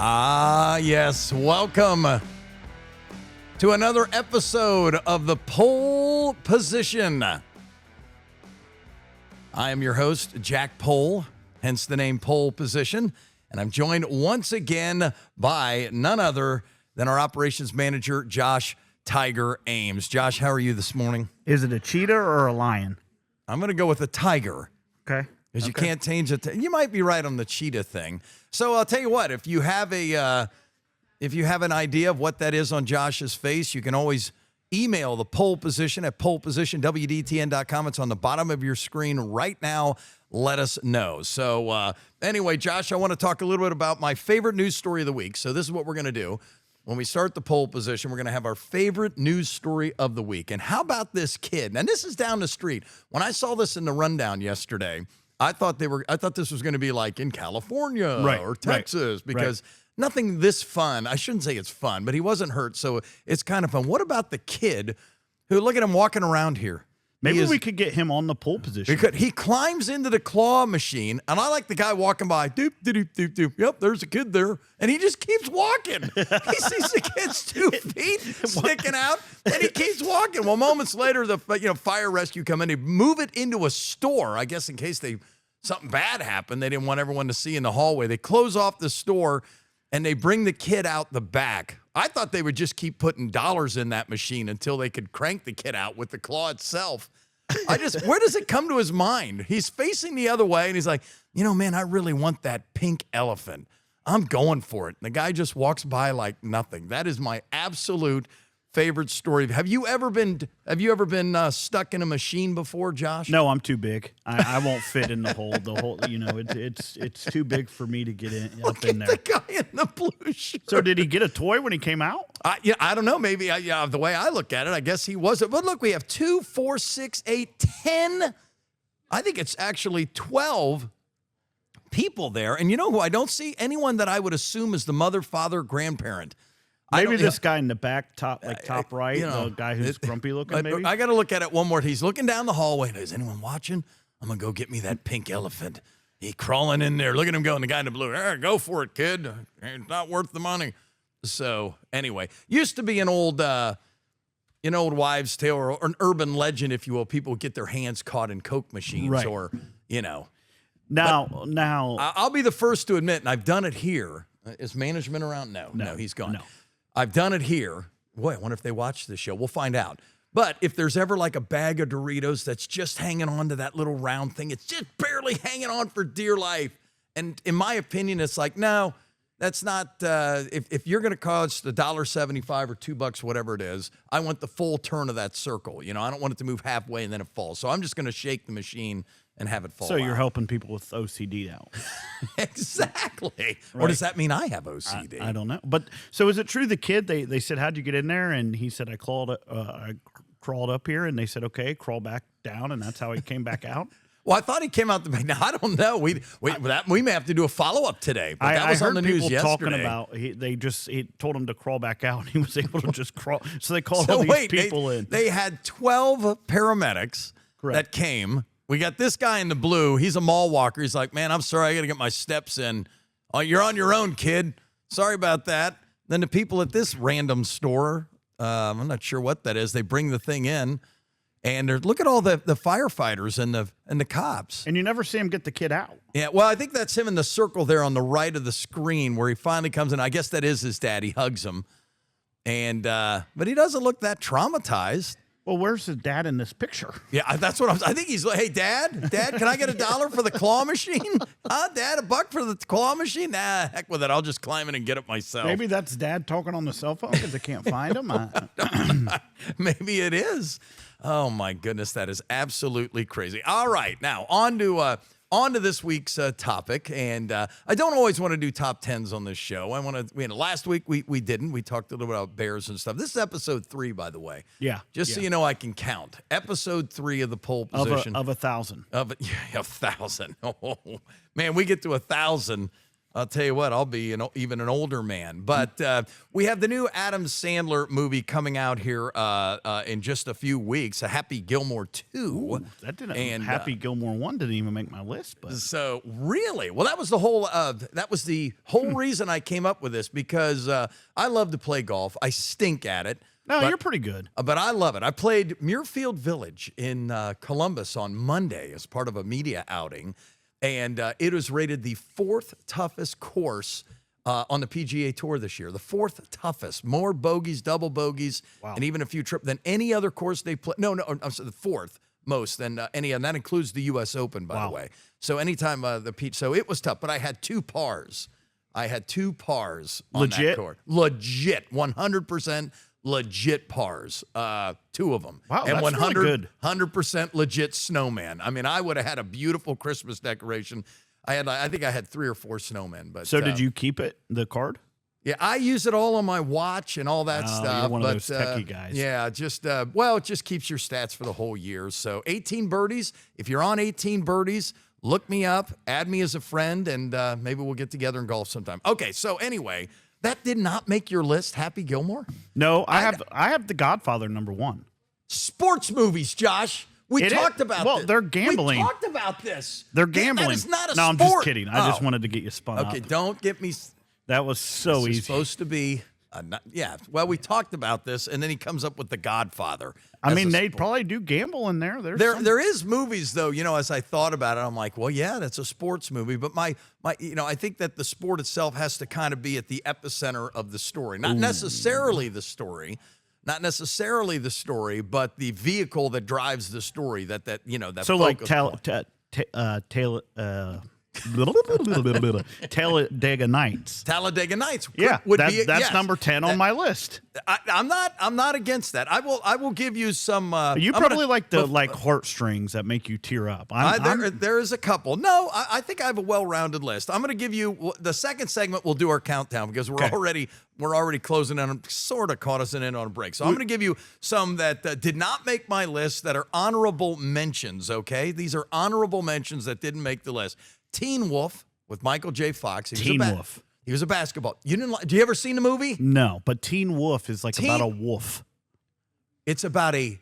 Yes. Welcome to another episode of the Pohl Position. I am your host, Jack Pohl, hence the name Pohl Position, and I'm joined once again by none other than our operations manager, Josh Tiger Ames. Josh, how are you this morning? Is it a cheetah or a lion? I'm going to go with a tiger. Okay. Because you can't change it. You might be right on the cheetah thing. So I'll tell you what, if you have an idea of what that is on Josh's face, you can always email the Pohl Position at pollpositionwdtn.com. It's on the bottom of your screen right now. Let us know. So anyway, Josh, I want to talk a little bit about my favorite news story of the week. So this is what we're going to do. When we start the Pohl Position, we're going to have our favorite news story of the week. And how about this kid? And this is down the street. When I saw this in the rundown yesterday, I thought this was going to be like in California or Texas because nothing this fun. I shouldn't say it's fun, but he wasn't hurt, so it's kind of fun. What about the kid who, look at him walking around here? Maybe we could get him on the Pohl Position. He climbs into the claw machine, and I like the guy walking by. Doop, doop, doop, doop. Yep, there's a kid there. And he just keeps walking. He sees the kid's 2 feet sticking out, and he keeps walking. Well, moments later, the fire rescue come in. They move it into a store, I guess in case something bad happened. They didn't want everyone to see in the hallway. They close off the store, and they bring the kid out the back. I thought they would just keep putting dollars in that machine until they could crank the kid out with the claw itself. Where does it come to his mind? He's facing the other way, and he's like, man, I really want that pink elephant. I'm going for it. And the guy just walks by like nothing. That is my absolute favorite story. Have you ever been stuck in a machine before, Josh? No, I'm too big. I won't fit in the hole. It's too big for me to get up in there. The guy in the blue shirt. So did he get a toy when he came out? I don't know. Maybe the way I look at it, I guess he wasn't. But look, we have 2, 4, 6, 8, 10. I think it's actually 12 people there. And you know who I don't see? Anyone that I would assume is the mother, father, grandparent. Maybe this guy in the back top right, the guy who's grumpy looking, maybe? I got to look at it one more. He's looking down the hallway. Is anyone watching? I'm going to go get me that pink elephant. He crawling in there. Look at him going. The guy in the blue. Go for it, kid. It's not worth the money. So anyway, used to be an old wives' tale or an urban legend, if you will. People would get their hands caught in Coke machines or. Now. I'll be the first to admit, and I've done it here. Is management around? No, he's gone. No. I've done it here. Boy, I wonder if they watch this show. We'll find out. But if there's ever like a bag of Doritos that's just hanging on to that little round thing, it's just barely hanging on for dear life. And in my opinion, it's like, no, that's not, if you're going to cost $1.75 or $2, whatever it is, I want the full turn of that circle. I don't want it to move halfway and then it falls. So I'm just going to shake the machine and have it fall So you're out. helping people with OCD out. Exactly. Right. Or does that mean I have OCD? I don't know. But so is it true the kid, they said, how'd you get in there? And he said, I crawled up here. And they said, okay, crawl back down. And that's how he came back out. Well, I thought he came out the back. Now, I don't know. We may have to do a follow-up today. But that was on the news yesterday. Talking about, he told him to crawl back out. And he was able to just crawl. So they called all these people in. They had 12 paramedics that came. We got this guy in the blue. He's a mall walker. He's like, man, I'm sorry. I got to get my steps in. Oh, you're on your own, kid. Sorry about that. Then the people at this random store, I'm not sure what that is. They bring the thing in, and look at all the firefighters and the cops. And you never see him get the kid out. Yeah, well, I think that's him in the circle there on the right of the screen where he finally comes in. I guess that is his dad. He hugs him. And but he doesn't look that traumatized. Well, where's his dad in this picture? Yeah, that's what I think he's like, hey, Dad, can I get $1 for the claw machine? Dad, $1 for the claw machine? Nah, heck with it. I'll just climb in and get it myself. Maybe that's Dad talking on the cell phone because they can't find him. Maybe it is. Oh, my goodness, that is absolutely crazy. All right, now on to this week's topic, and I don't always want to do top 10s on this show. Last week we didn't. We talked a little bit about bears and stuff. This is episode 3, by the way. Yeah. So you know, I can count. Episode 3 of the Pohl Position. Of 1,000. Of 1,000. Oh, man, we get to 1,000. I'll tell you what, I'll be even an older man. But we have the new Adam Sandler movie coming out here in just a few weeks, a Happy Gilmore 2. Ooh, that didn't. And Happy Gilmore 1 didn't even make my list. But so really, well, that was the whole reason I came up with this, because I love to play golf. I stink at it. No, you're pretty good. But I love it. I played Muirfield Village in Columbus on Monday as part of a media outing. And it was rated the 4th toughest course on the PGA Tour this year. The 4th toughest. More bogeys, double bogeys, and even a few trips than any other course they play. No, I'm sorry, the 4th most than any, and that includes the U.S. Open, by the way. So anytime so it was tough, but I had 2 pars. I had 2 pars on that course. Legit, 100%. Legit pars, 2 of them. Wow, and that's really good. 100% legit snowman. I mean, I would have had a beautiful Christmas decoration. I think I had 3 or 4 snowmen. But so did you keep it, the card? Yeah, I use it all on my watch and all that stuff. You're one of those techie guys. Yeah, just it just keeps your stats for the whole year. So 18 birdies. If you're on 18 birdies, look me up, add me as a friend, and maybe we'll get together and golf sometime. Okay, so anyway. That did not make your list, Happy Gilmore? No, I have The Godfather #1. Sports movies, Josh. We talked about this. Well, they're gambling. We talked about this. They're gambling. That is not a sport. No, I'm just kidding. I just wanted to get you spun up. Okay, don't get me. That was so easy. It's supposed to be. Well, we talked about this, and then he comes up with The Godfather. I mean, they probably do gamble in there. There is movies, though, as I thought about it, I'm like, well, yeah, that's a sports movie. But I think that the sport itself has to kind of be at the epicenter of the story. Not necessarily the story, but the vehicle that drives the story, that so like Talladega Nights. Talladega Nights. Yeah, would that's yes. number 10 on my list. I'm not against that. I will give you some. You probably like the heartstrings that make you tear up. There is a couple. No, I think I have a well-rounded list. I'm going to give you the second segment. We'll do our countdown because we're already closing in. Sort of caught us in on a break. So I'm going to give you some that did not make my list that are honorable mentions. Okay, these are honorable mentions that didn't make the list. Teen Wolf with Michael J. Fox. Teen Wolf. He was a basketball. You didn't like? Do you ever seen the movie? No, but Teen Wolf is about a wolf. It's about a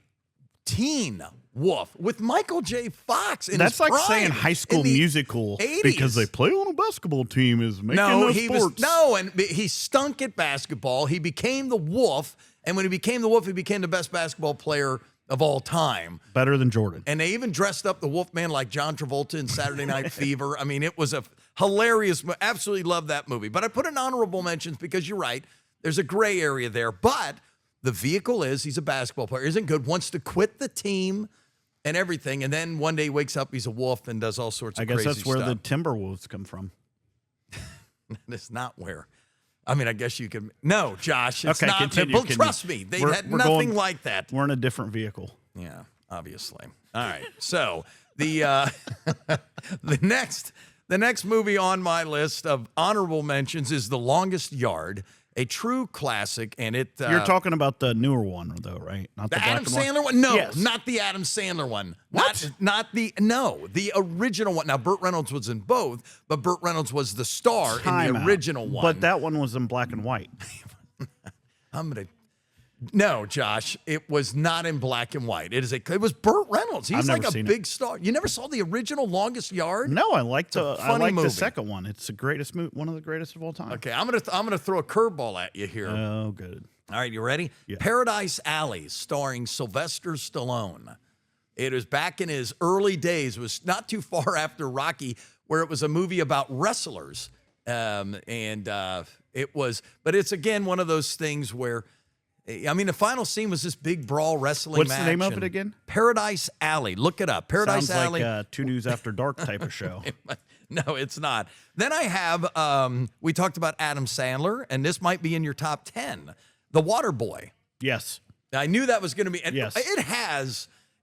teen wolf with Michael J. Fox. That's like saying High School Musical 80s. Because they play on a basketball team is making sports. And he stunk at basketball. He became the wolf, and when he became the wolf, he became the best basketball player of all time. Better than Jordan. And they even dressed up the Wolfman like John Travolta in Saturday Night Fever. I mean, it was a hilarious, absolutely love that movie. But I put in honorable mentions because you're right. There's a gray area there. But the vehicle he's a basketball player, isn't good, wants to quit the team and everything. And then one day he wakes up, he's a wolf and does all sorts of crazy stuff. I guess that's where the Timberwolves come from. That's not where. I mean, I guess you could. No, Josh, it's not. Continue. Trust me, they had nothing like that. We're in a different vehicle. Yeah, obviously. All right. So the next movie on my list of honorable mentions is The Longest Yard, a true classic, and it. You're talking about the newer one, though, right? Not the Adam Sandler one? No, yes. Not the Adam Sandler one. What? The original one. Now, Burt Reynolds was in both, but Burt Reynolds was the star in the original one. But that one was in black and white. No, Josh, it was not in black and white. It was Burt Reynolds. He's like a big star. You never saw the original Longest Yard? No, I like movie. The second one. It's the greatest one of the greatest of all time. Okay, I'm gonna throw a curveball at you here. Oh, good. All right, you ready? Yeah. Paradise Alley, starring Sylvester Stallone. It was back in his early days. It was not too far after Rocky, where it was a movie about wrestlers. But it's again one of those things where. I mean, the final scene was this big brawl wrestling match. What's the name of it again? Paradise Alley. Look it up. Paradise Alley. Sounds like 2 News After Dark type of show. No, it's not. Then I have, we talked about Adam Sandler, and this might be in your top 10, The Waterboy. Yes. I knew that was going to be. Yes.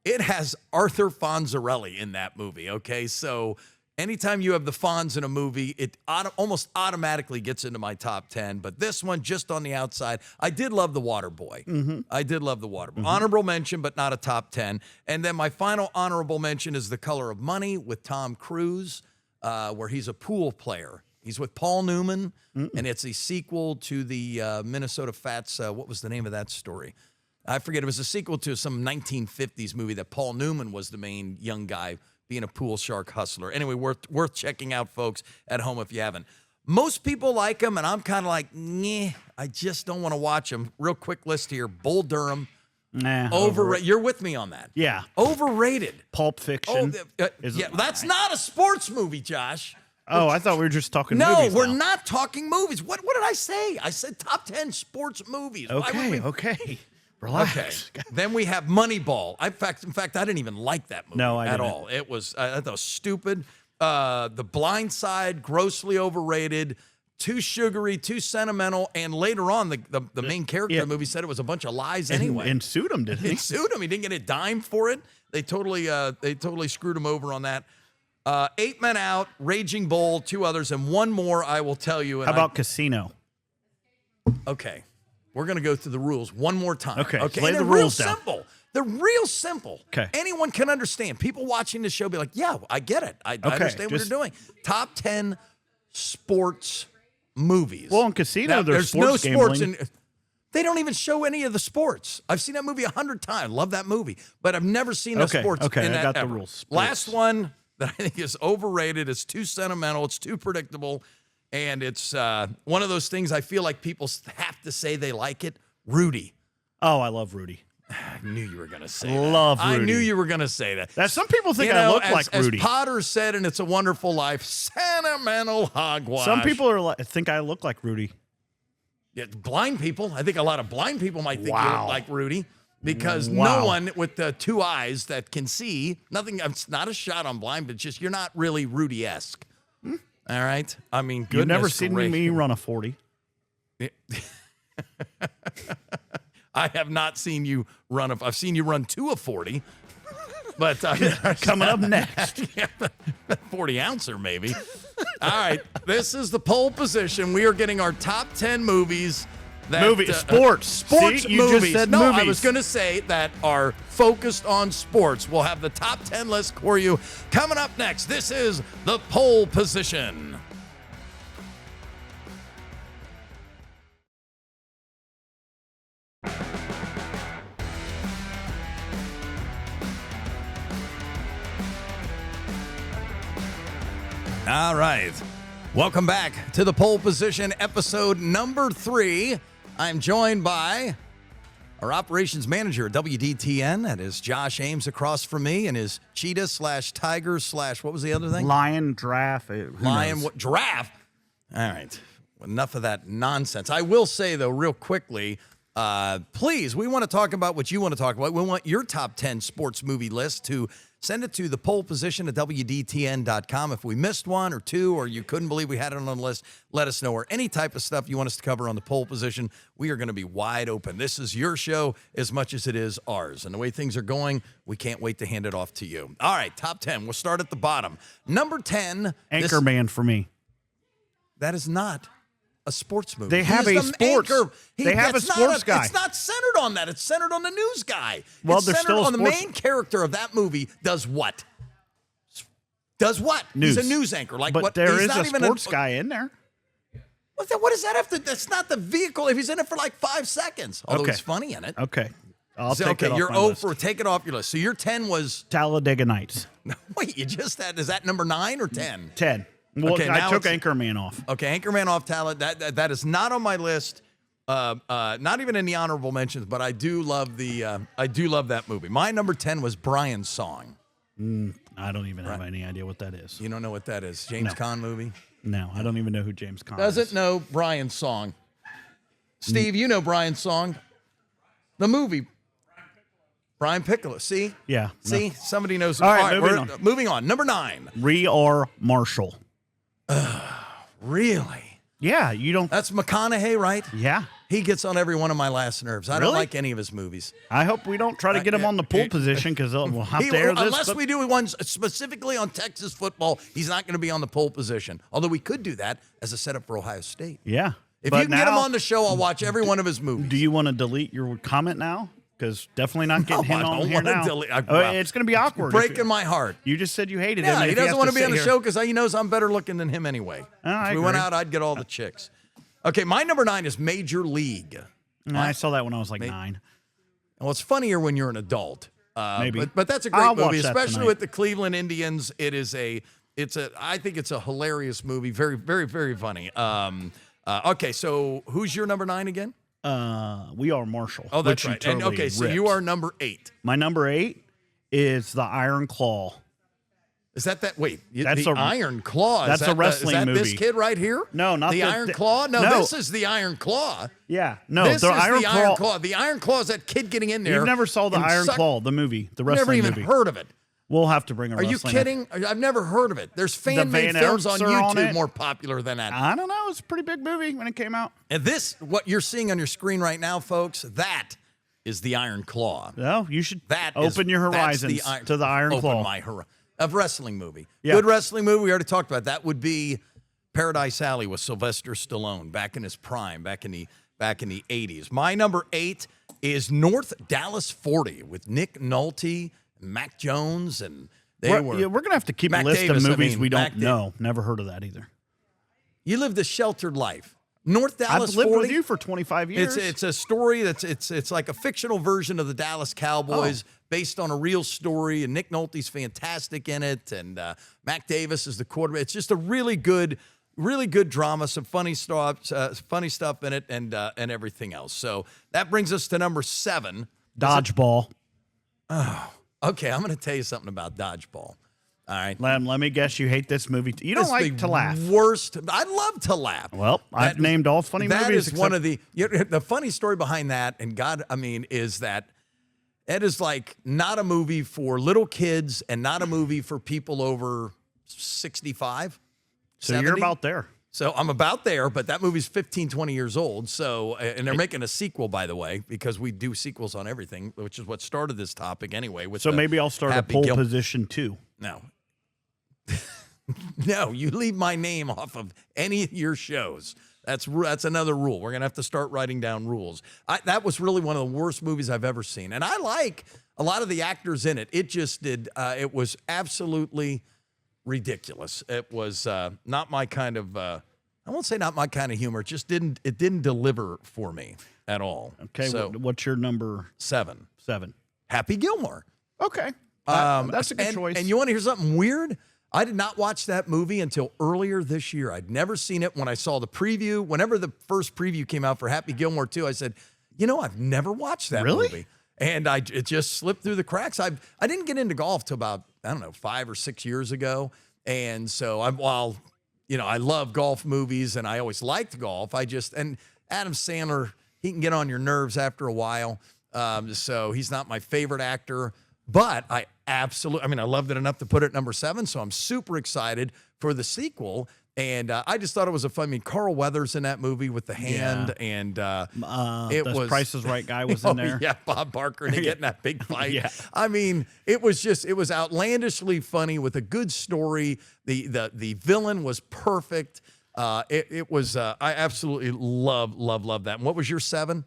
It has Arthur Fonzarelli in that movie, okay? So anytime you have the Fonz in a movie, it almost automatically gets into my top 10. But this one, just on the outside, I did love The Waterboy. Mm-hmm. I did love The Waterboy. Honorable mention, but not a top 10. And then my final honorable mention is The Color of Money with Tom Cruise, where he's a pool player. He's with Paul Newman, and it's a sequel to the Minnesota Fats. What was the name of that story? I forget. It was a sequel to some 1950s movie that Paul Newman was the main young guy being a pool shark hustler. Anyway, worth checking out, folks, at home if you haven't. Most people like him, and I'm kind of like, nah, I just don't want to watch him. Real quick list here. Bull Durham. Nah. Overrated. You're with me on that. Yeah. Overrated. Pulp Fiction. Yeah, that's not a sports movie, Josh. Oh, I thought we were just talking No, movies. we're now. not talking movies. What did I say? I said top 10 sports movies. Okay. Relax. Okay. Then we have Moneyball. In fact, I didn't even like that movie at didn't. all. It was, I thought it was stupid. The Blind Side, grossly overrated, too sugary, too sentimental, and later on, the main character of the movie said it was a bunch of lies anyway. And sued him, didn't he? He sued him. He didn't get a dime for it. They totally screwed him over on that. 8 Men Out, Raging Bull, 2 others, and one more I will tell you. How about Casino? Okay. We're going to go through the rules one more time. Okay. Lay the rules down. Simple. They're real simple. Okay. Anyone can understand. People watching this show be like, yeah, I get it. I understand what you're doing. Top 10 sports movies. Well, in Casino, Now, there's no sports sports gambling. They don't even show any of the sports. I've seen that movie 100 times. Love that movie. But I've never seen the sports Okay, in that I got ever. the rules. Sports. Last one that I think is overrated. It's too sentimental. It's too predictable. And it's one of those things I feel like people have to say they like it. Rudy. Oh, I love Rudy. I knew you were going to say Love that. Rudy. I knew you were going to say that. That some people think I look like Rudy. As Potter said in It's a Wonderful Life, sentimental hogwash. Some people think I look like Rudy. Yeah, blind people. I think a lot of blind people might think you look like Rudy because Wow. no one with the 2 eyes that can see, nothing, it's not a shot on blind, but just you're not really Rudy-esque. All right? I mean, goodness You've never seen gracious. me run a 40. I have not seen you run I've seen you run to a 40, but Coming up next. 40 ouncer maybe. All right, this is the Pohl Position. We are getting our top 10 movies. Sports See, you movies. just said no, movies. I was going to say that are focused on sports. We'll have the top 10 list for you coming up next. This is the Pohl Position. All right. Welcome back to the Pohl Position, episode number 3. I'm joined by our operations manager at WDTN. That is Josh Ames across from me, and his cheetah / tiger / what was the other thing? Lion, giraffe. Giraffe. All right. Enough of that nonsense. I will say, though, real quickly, please, we want to talk about what you want to talk about. We want your top 10 sports movie list to send it to the Pohl Position at WDTN.com. If we missed one or two, or you couldn't believe we had it on the list, let us know. Or any type of stuff you want us to cover on the Pohl Position, we are going to be wide open. This is your show as much as it is ours. And the way things are going, we can't wait to hand it off to you. All right, top 10. We'll start at the bottom. Number 10. Anchorman for me. That is not a sports movie. They have a sports. They have a sports guy. It's not centered on that. It's centered on the news guy. Well, it's there's centered still a on the sports- main character of that movie. Does what? News. He's a news anchor. Like But what? there he's is not a even sports guy in there. What does that have to? That's not the vehicle. If he's in it for like 5 seconds, although Okay. he's funny in it. Okay. I'll So, take it off you're my 0 list. for take it off your list. So your 10 was Talladega Nights. wait. You just had is that number 9 or 10? 10. Well, Okay, I now took it's- Anchorman off. Okay, Anchorman off talent. That is not on my list. Not even in the honorable mentions, but I do love that movie. My number 10 was Brian's Song. I don't even have any idea what that is. You don't know what that is? James Caan movie? No, I don't even know who James Caan is. Doesn't know Brian's Song. Steve, you know Brian's Song. The movie. Brian Piccolo. See? Yeah. See? Somebody knows. All right, we're moving on. Number 9. R. Marshall. Really? Yeah, you don't. That's McConaughey, right? Yeah. He gets on every one of my last nerves. I don't Really? like any of his movies. I hope we don't try to get him on the pool position because we'll have to air this. Unless we do one specifically on Texas football, he's not going to be on the Pohl Position. Although we could do that as a setup for Ohio State. Yeah. If But you can get him now- on the show, I'll watch every one of his movies. Do you want to delete your comment now? because definitely not getting No, him I on don't here wanna now. delete- It's going to be awkward. Breaking my heart. You just said you hated Yeah, him. and he if doesn't has want to be sit on the here- show because he knows I'm better looking than him anyway. I If we went agree. out, I'd get all the chicks. Okay, my number 9 is Major League. I saw that when I was like 9. Well, it's funnier when you're an adult. Maybe. But that's a great I'll watch movie, that especially tonight. with the Cleveland Indians. I think it's a hilarious movie. Very, very, very funny. Okay, so who's your number 9 again? We Are Marshall. Oh, that's which you right. And totally okay, so ripped. you are number 8. My number 8 is The Iron Claw. Is that? Wait, That's the a- Iron Claw. that's is a that wrestling is that movie. This kid right here? No, not the the- Iron Claw. No, no. this is the Iron Claw. Yeah. No, This the is Iron the Claw. Iron Claw. The Iron Claw is that kid getting in there. You've never saw The and Iron Claw, the movie, the Never wrestling even movie. heard of it. We'll have to bring a Are you wrestling. kidding? I've never heard of it. There's fan-made Van films on Erps are on YouTube it. more popular than that. I don't know. It's a pretty big movie when it came out. And this, what you're seeing on your screen right now, folks, that is the Iron Claw. No, you should That open is, your that's horizons the to the Iron open Claw. My of wrestling movie. Yeah. Good wrestling movie. We already talked about that. Would be Paradise Alley with Sylvester Stallone back in his prime, back in the 80s. My number 8 is North Dallas 40 with Nick Nolte, Mac Jones, and We're going to have to keep Mac a list Davis, of I movies mean, we Mac don't know. Never heard of that either. You lived a sheltered life. North Dallas I've lived 40. with you for 25 years. It's a story it's like a fictional version of the Dallas Cowboys based on a real story, and Nick Nolte's fantastic in it, and Mac Davis is the quarterback. It's just a really good drama, some funny stuff in it, and everything else. So that brings us to number 7. Dodgeball. Okay, I'm going to tell you something about Dodgeball. All right. Let me guess you hate this movie. You don't It's like the to laugh. Worst. I love to laugh. Well, I've named all funny movies. That is one except- of the funny story behind that, and God, I mean, is that it is like not a movie for little kids and not a movie for people over 65. So 70. you're about there. So I'm about there, but that movie's 15, 20 years old. So, and they're making a sequel, by the way, because we do sequels on everything, which is what started this topic anyway. With So maybe I'll start a Happy pole Gil- position too. No. No, you leave my name off of any of your shows. That's another rule. We're going to have to start writing down rules. That was really one of the worst movies I've ever seen. And I like a lot of the actors in it. It just did. It was absolutely ridiculous. It was not my kind of, I won't say not my kind of humor. It didn't deliver for me at all. Okay, So what's your number 7? 7? Happy Gilmore. Okay. That's a good choice. And you want to hear something weird? I did not watch that movie until earlier this year. I'd never seen it. When I saw the preview, whenever the first preview came out for Happy Gilmore 2, I said, I've never watched that Really? movie. And it just slipped through the cracks. I didn't get into golf till about, 5 or 6 years ago. And so while I love golf movies and I always liked golf, and Adam Sandler, he can get on your nerves after a while. So he's not my favorite actor. But I loved it enough to put it at number 7, so I'm super excited for the sequel. And I just thought it was Carl Weathers in that movie with the hand, and it the was Price is Right guy was in there. Yeah, Bob Barker, and they get in that big fight. Yeah. I mean, it was outlandishly funny with a good story. The villain was perfect. I absolutely love that. And what was your 7?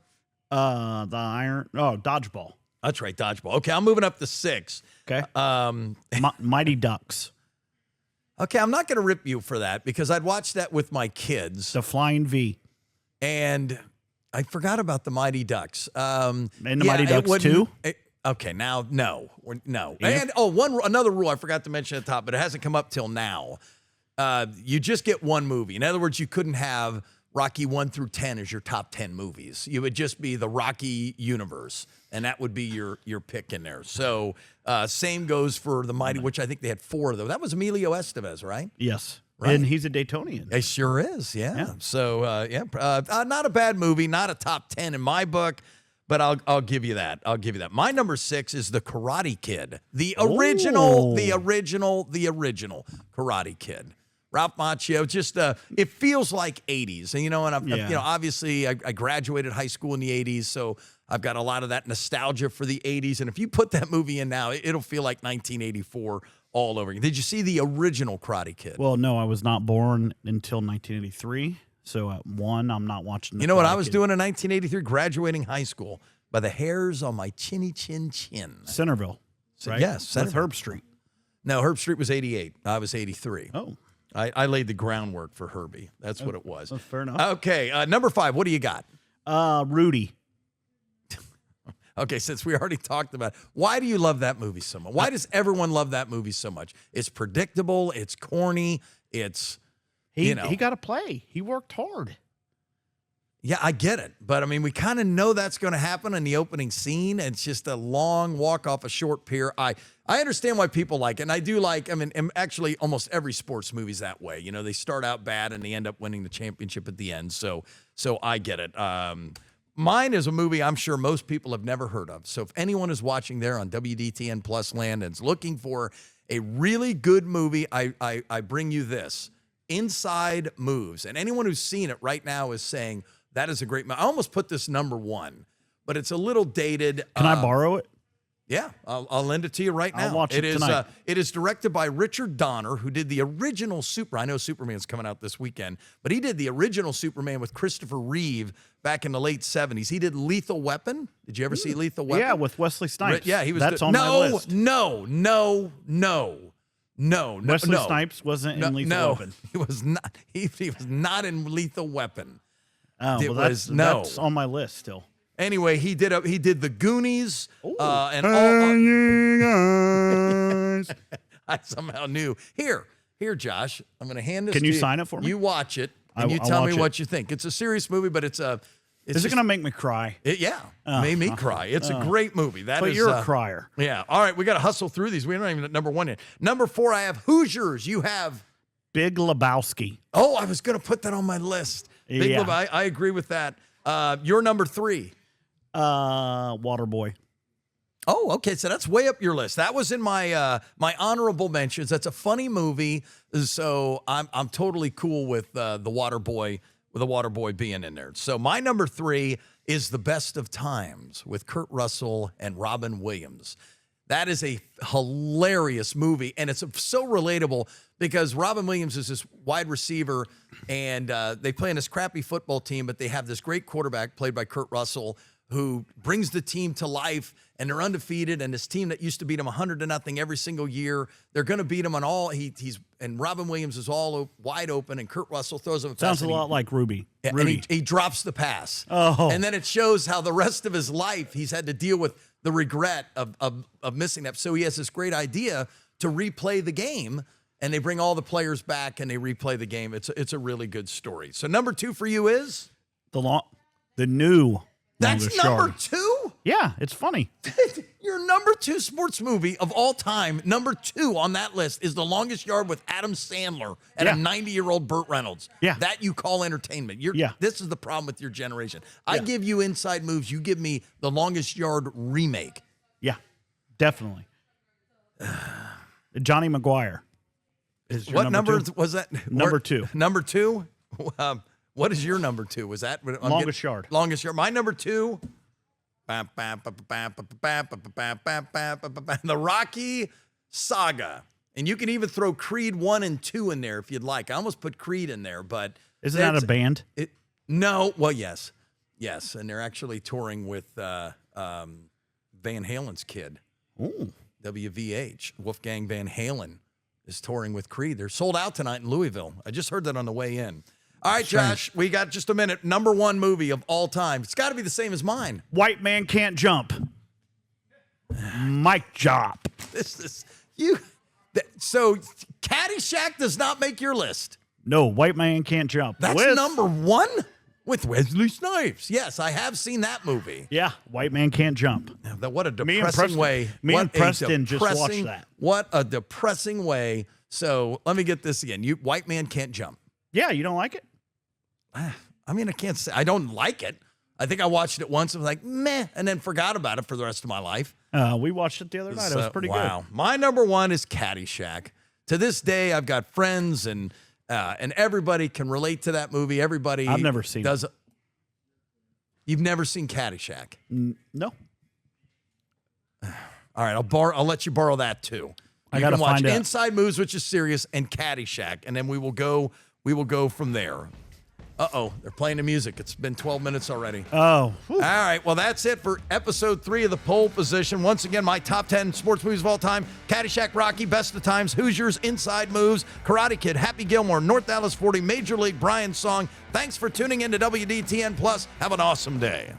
Dodgeball. That's right, Dodgeball. Okay, I'm moving up to 6. Okay. Mighty Ducks. Okay, I'm not going to rip you for that because I'd watched that with my kids. The Flying V. And I forgot about the Mighty Ducks. And the Mighty Ducks 2? Okay, now, no. Yeah. And, another rule I forgot to mention at the top, but it hasn't come up till now. You just get one movie. In other words, you couldn't have Rocky 1 through 10 as your top 10 movies. You would just be the Rocky universe, and that would be your pick in there. So same goes for the Mighty, which I think they had 4 of those. That was Emilio Estevez, right? Yes. Right. And he's a Daytonian. It sure is, yeah. So, not a bad movie, not a top 10 in my book, but I'll give you that. My number 6 is The Karate Kid. The original Karate Kid. Ralph Macchio, just it feels like 80s. And obviously I graduated high school in the 80s, so I've got a lot of that nostalgia for the 80s. And if you put that movie in now, it'll feel like 1984 all over again. Did you see the original Karate Kid? Well, no, I was not born until 1983. So at 1, I'm not watching. You know what I was doing in 1983? Graduating high school. by the hairs on my chinny chin chin. Centerville, right? Yes, That's Centerville. Herb Street. No, Herb Street was 88. I was 83. Oh, I laid the groundwork for Herbie. That's what it was. fair enough. Okay, number 5. What do you got? Rudy. Okay, since we already talked about it, why do you love that movie so much? Why does everyone love that movie so much? It's predictable. It's corny. It's, He got to play. He worked hard. Yeah, I get it. But, I mean, we kind of know that's going to happen in the opening scene. It's just a long walk off a short pier. I understand why people like it. And I do like, I mean, actually almost every sports movie's that way. You know, they start out bad and they end up winning the championship at the end. So I get it. Mine is a movie I'm sure most people have never heard of. So if anyone is watching there on WDTN Plus land and is looking for a really good movie, I bring you this. Inside Moves. And anyone who's seen it right now is saying, that is a great movie. I almost put this number 1, but it's a little dated. Can I borrow it? Yeah, I'll lend it to you right now. I'll watch it tonight. It is directed by Richard Donner, who did the original I know Superman's coming out this weekend, but he did the original Superman with Christopher Reeve back in the late 70s. He did Lethal Weapon. Did you ever see Lethal Weapon? Yeah, with Wesley Snipes. Yeah, he was. That's on my list. No. Wesley Snipes wasn't in Lethal Weapon. He was not. He was not in Lethal Weapon. Oh, It well, was that's on my list still. Anyway, he did the Goonies and all. I somehow knew. Here, Josh. I'm going to hand this. Can to you sign it for me? You watch it and you I'll tell me watch what you think. It's a serious movie, but it's a. Is it going to make me cry? It made me cry. It's a great movie. But you're a crier. Yeah. All right, we got to hustle through these. We're not even at number 1 yet. Number 4, I have Hoosiers. You have Big Lebowski. Oh, I was going to put that on my list. Big Yeah. I agree with that. Your number 3. Waterboy. Oh, okay. So that's way up your list. That was in my my honorable mentions. That's a funny movie. So I'm totally cool with the Waterboy being in there. So my number 3 is The Best of Times with Kurt Russell and Robin Williams. That is a hilarious movie, and it's so relatable because Robin Williams is this wide receiver, and they play in this crappy football team, but they have this great quarterback played by Kurt Russell who brings the team to life, and they're undefeated, and this team that used to beat them 100-0 every single year, they're going to beat them on all. And Robin Williams is all wide open, and Kurt Russell throws him a pass. Sounds a lot like Ruby. And he drops the pass. Oh. And then it shows how the rest of his life he's had to deal with the regret of missing that. So he has this great idea to replay the game, and they bring all the players back and they replay the game. It's a really good story. So number 2 for you is the new. That's Longest number Yard. 2? Yeah, it's funny. Your number 2 sports movie of all time, number 2 on that list is The Longest Yard with Adam Sandler and a 90-year-old Burt Reynolds. Yeah. That you call entertainment. This is the problem with your generation. I give you Inside Moves. You give me The Longest Yard remake. Yeah, definitely. Johnny Maguire. What number was that? Number 2. Number 2? What is your number 2? Was that Longest Yard? Longest Yard. My number 2. The Rocky Saga. And you can even throw Creed 1 and 2 in there if you'd like. I almost put Creed in there, but Isn't that a band? No. Well, yes. Yes, and they're actually touring with Van Halen's kid. Ooh. WVH. Wolfgang Van Halen is touring with Creed. They're sold out tonight in Louisville. I just heard that on the way in. All right, Josh, we got just a minute. Number 1 movie of all time. It's got to be the same as mine. White Man Can't Jump. Mic drop. So Caddyshack does not make your list. No, White Man Can't Jump. That's number 1 with Wesley Snipes. Yes, I have seen that movie. Yeah, White Man Can't Jump. What a depressing way. Me and Preston just watched that. What a depressing way. So let me get this again. White Man Can't Jump. Yeah, you don't like it? I mean, I can't say I don't like it. I think I watched it once and was like, meh, and then forgot about it for the rest of my life. We watched it the other night. It was pretty good. Wow. My number 1 is Caddyshack. To this day, I've got friends and everybody can relate to that movie. Everybody I've never seen it. You've never seen Caddyshack? No. All right, I'll let you borrow that too. I got to find out. Inside Moves, which is serious, and Caddyshack, and then we will go from there. Uh-oh, they're playing the music. It's been 12 minutes already. Oh. All right, well, that's it for episode 3 of the Pohl Position. Once again, my top 10 sports movies of all time: Caddyshack, Rocky, Best of Times, Hoosiers, Inside Moves, Karate Kid, Happy Gilmore, North Dallas 40, Major League, Brian's Song. Thanks for tuning in to WDTN Plus. Have an awesome day.